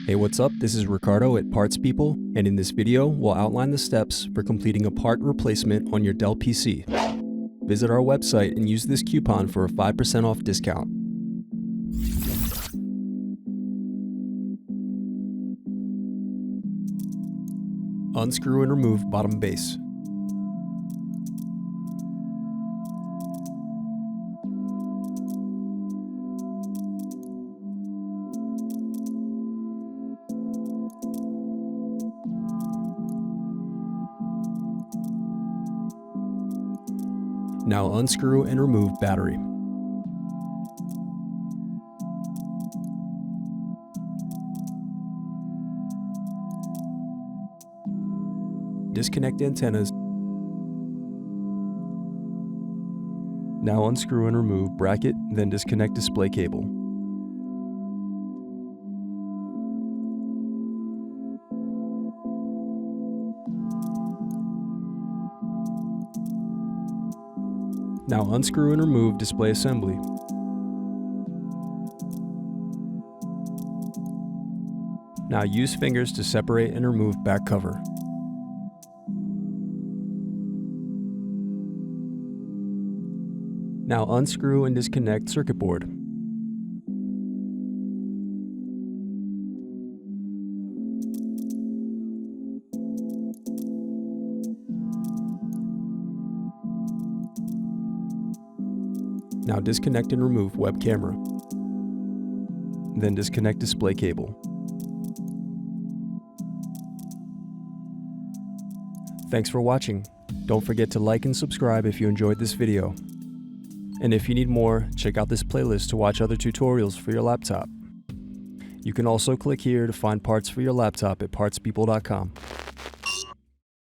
Hey, what's up? This is Ricardo at Parts People, and in this video, we'll outline the steps for completing a part replacement on your Dell PC. Visit our website and use this coupon for a 5% off discount. Unscrew and remove bottom base. Now unscrew and remove battery. Disconnect antennas. Now unscrew and remove bracket, then disconnect display cable. Now unscrew and remove display assembly. Now use fingers to separate and remove back cover. Now unscrew and disconnect circuit board. Now disconnect and remove web camera. Then disconnect display cable. Thanks for watching. Don't forget to like and subscribe if you enjoyed this video. And if you need more, check out this playlist to watch other tutorials for your laptop. You can also click here to find parts for your laptop at partspeople.com.